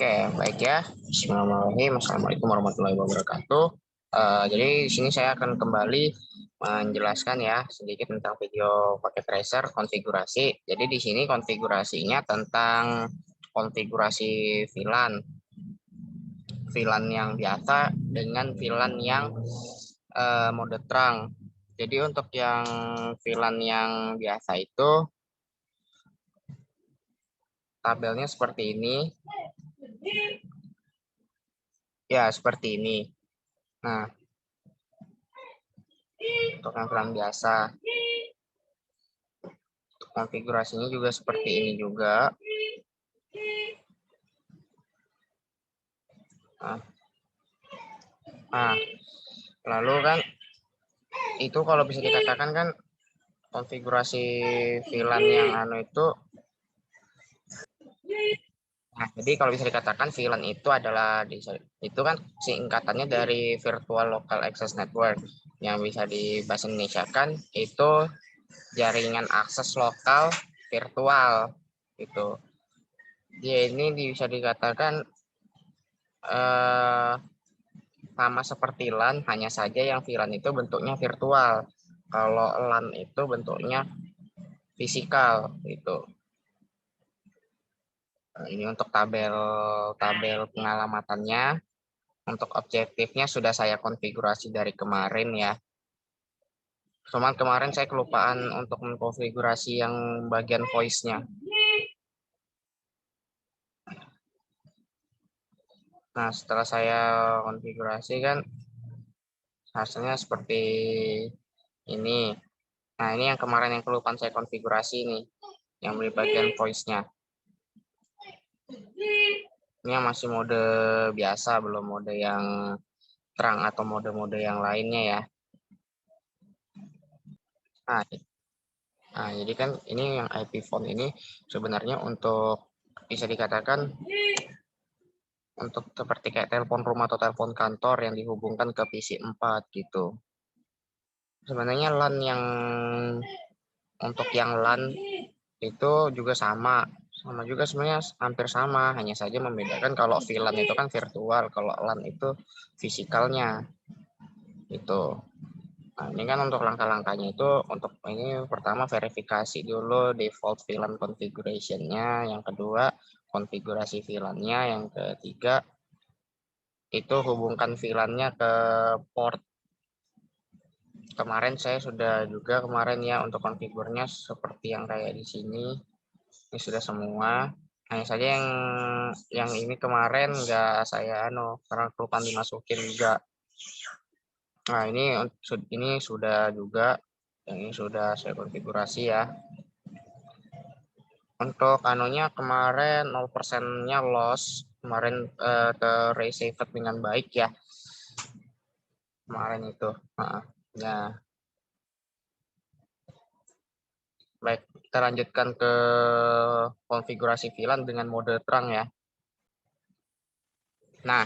Oke, baik ya. Bismillahirrahmanirrahim. Assalamualaikum warahmatullahi wabarakatuh. Jadi di sini saya akan kembali menjelaskan ya sedikit tentang video paket tracer konfigurasi. Jadi di sini konfigurasinya tentang konfigurasi VLAN, VLAN yang biasa dengan VLAN yang mode terang. Jadi untuk yang VLAN yang biasa itu tabelnya seperti ini. Ya, seperti ini. Nah, untuk yang VLAN biasa, untuk konfigurasinya juga seperti ini juga. Nah, lalu kan itu kalau bisa dikatakan kan konfigurasi VLAN yang itu. Nah, jadi kalau bisa dikatakan VLAN itu adalah itu kan singkatannya dari Virtual Local Access Network, yang bisa dibahasa Indonesia kan itu jaringan akses lokal virtual itu. Dia ini bisa dikatakan sama seperti LAN, hanya saja yang VLAN itu bentuknya virtual. Kalau LAN itu bentuknya fisikal gitu. Nah, ini untuk tabel pengalamatannya. Untuk objektifnya sudah saya konfigurasi dari kemarin ya. Cuman kemarin saya kelupaan untuk mengkonfigurasi yang bagian voice-nya. Nah, setelah saya konfigurasi kan hasilnya seperti ini. Nah, ini yang kemarin yang kelupaan saya konfigurasi nih, yang di bagian voice-nya. Ini masih mode biasa, belum mode yang terang atau mode-mode yang lainnya ya. Nah, jadi kan ini yang IP phone ini sebenarnya untuk bisa dikatakan untuk seperti kayak telepon rumah atau telepon kantor yang dihubungkan ke PC 4 gitu. Sebenarnya LAN yang untuk yang LAN itu juga sama juga sebenarnya hampir sama, hanya saja membedakan kalau VLAN itu kan virtual, kalau LAN itu fisikalnya itu. Nah, ini kan untuk langkah-langkahnya itu untuk ini pertama verifikasi dulu default VLAN configuration-nya, yang kedua konfigurasi VLAN-nya, yang ketiga itu hubungkan VLAN-nya ke port. Kemarin saya sudah juga kemarin ya untuk konfigurnya seperti yang kayak di sini. Ini sudah semua. Hanya saja yang ini kemarin nggak saya karena kelupaan dimasukin juga. Nah, ini sudah juga, yang ini sudah saya konfigurasi ya. Untuk kemarin 0%-nya loss, kemarin ke receiver dengan baik ya. Kemarin itu. Ya. Baik, kita lanjutkan ke konfigurasi VLAN dengan mode terang ya. Nah,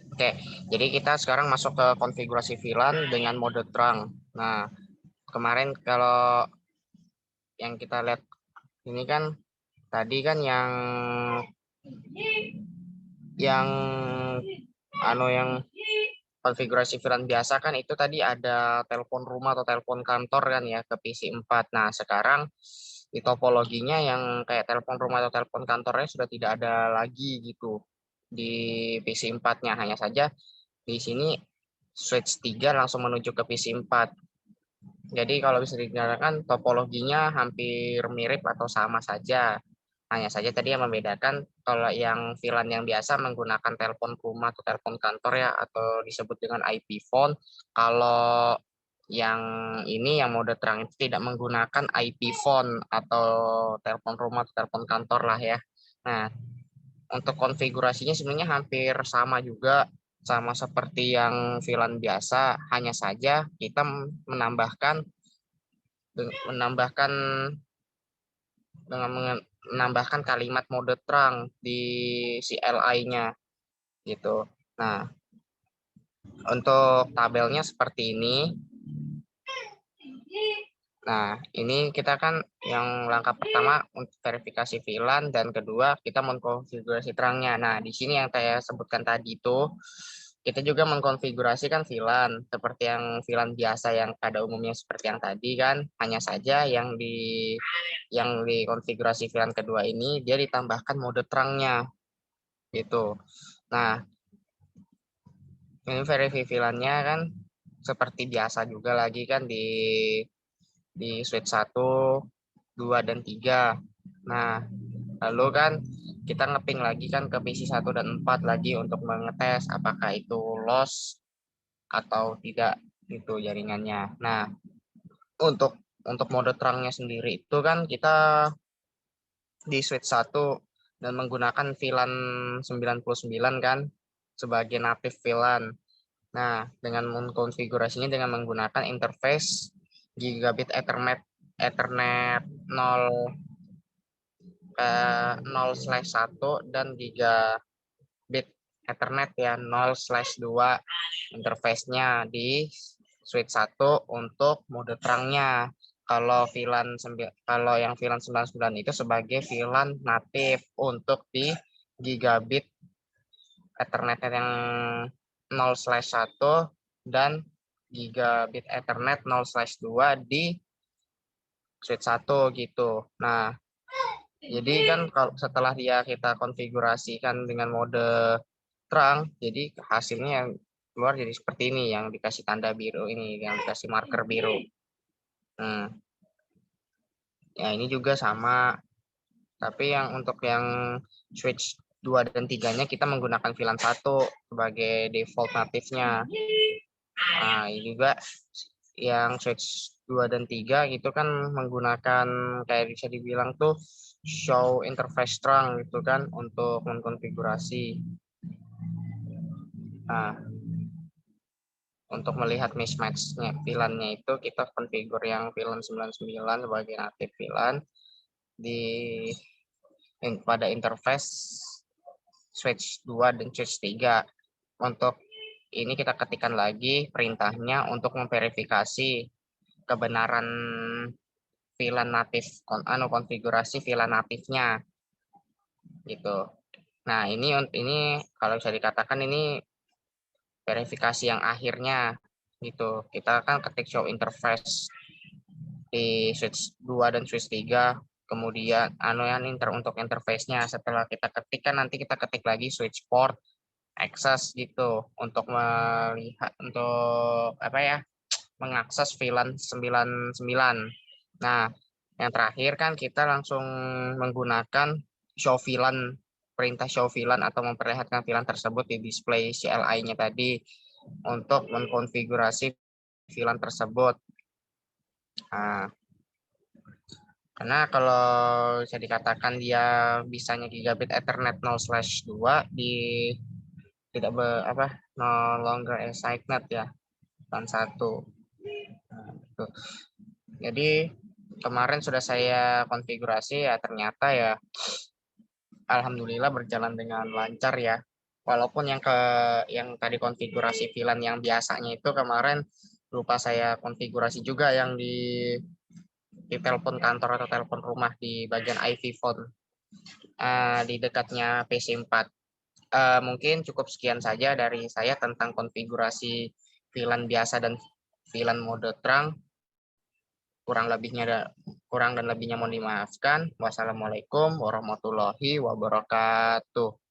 oke. Jadi kita sekarang masuk ke konfigurasi VLAN dengan mode terang. Nah, kemarin kalau yang kita lihat ini kan tadi kan yang yang konfigurasi VLAN biasa kan itu tadi ada telepon rumah atau telepon kantor kan ya ke PC 4. Nah, sekarang di topologinya yang kayak telepon rumah atau telepon kantornya sudah tidak ada lagi gitu di PC 4-nya, hanya saja di sini switch 3 langsung menuju ke PC 4. Jadi kalau bisa dikatakan topologinya hampir mirip atau sama saja. Hanya saja tadi yang membedakan kalau yang VLAN yang biasa menggunakan telepon rumah atau telepon kantor ya, atau disebut dengan IP phone. Kalau yang ini yang mode terang itu tidak menggunakan IP phone atau telepon rumah atau telepon kantor lah ya. Nah, untuk konfigurasinya sebenarnya hampir sama juga, sama seperti yang VLAN biasa, hanya saja kita menambahkan dengan menambahkan kalimat mode terang di CLI-nya gitu. Nah, untuk tabelnya seperti ini. Nah, ini kita kan yang langkah pertama untuk verifikasi VLAN dan kedua kita mengkonfigurasi terangnya. Nah, di sini yang saya sebutkan tadi itu kita juga mengkonfigurasikan VLAN seperti yang VLAN biasa yang pada umumnya seperti yang tadi kan. Hanya saja yang di konfigurasi VLAN kedua ini dia ditambahkan mode terangnya gitu. Nah, ini verify VLAN-nya kan seperti biasa juga lagi kan di switch 1, 2, dan 3. Nah, lalu kan kita ngeping lagi kan ke PC 1 dan 4 lagi untuk mengetes apakah itu loss atau tidak itu jaringannya. Nah, untuk mode terangnya sendiri itu kan kita di switch 1 dan menggunakan VLAN 99 kan sebagai native VLAN. Nah, dengan mengkonfigurasinya dengan menggunakan interface gigabit Ethernet Ethernet 0/1 dan gigabit Ethernet ya 0/2 interface-nya di switch 1 untuk mode terangnya. Kalau yang VLAN 99 itu sebagai VLAN natif untuk di gigabit Ethernet yang 0/1 dan gigabit Ethernet 0/2 di switch 1 gitu. Nah, jadi kan kalau setelah kita konfigurasikan dengan mode terang, jadi hasilnya yang keluar jadi seperti ini, yang dikasih tanda biru ini, yang dikasih marker biru. Ya ini juga sama, tapi untuk yang switch 2 dan 3-nya kita menggunakan VLAN 1 sebagai default natifnya. Nah, ini juga yang switch 2 dan 3 itu kan menggunakan kayak bisa dibilang tuh show interface terang gitu kan untuk mengkonfigurasi. Nah, untuk melihat mismatch-nya VLAN-nya itu kita configure yang VLAN 99 sebagai native VLAN pada interface switch 2 dan switch 3. Untuk ini kita ketikkan lagi perintahnya untuk memverifikasi kebenaran VLAN natif konfigurasi VLAN natifnya gitu. Nah, ini kalau bisa dikatakan ini verifikasi yang akhirnya gitu. Kita kan ketik show interface di switch 2 dan switch 3, kemudian untuk interface-nya setelah kita ketikkan nanti kita ketik lagi switch port access gitu untuk melihat untuk mengakses VLAN 99. Nah, yang terakhir kan kita langsung menggunakan show VLAN, perintah show VLAN atau memperlihatkan VLAN tersebut di display CLI-nya tadi untuk mengkonfigurasi VLAN tersebut. Nah, karena kalau bisa dikatakan dia bisanya gigabit Ethernet 0/2 tidak no longer assigned ya, VLAN 1. Nah, gitu. Jadi kemarin sudah saya konfigurasi ya, ternyata ya alhamdulillah berjalan dengan lancar ya. Walaupun yang tadi konfigurasi VLAN yang biasanya itu kemarin lupa saya konfigurasi juga yang di telepon kantor atau telepon rumah di bagian IV phone di dekatnya PC 4. Mungkin cukup sekian saja dari saya tentang konfigurasi VLAN biasa dan VLAN mode terang. Kurang dan lebihnya mohon dimaafkan. Wassalamualaikum warahmatullahi wabarakatuh.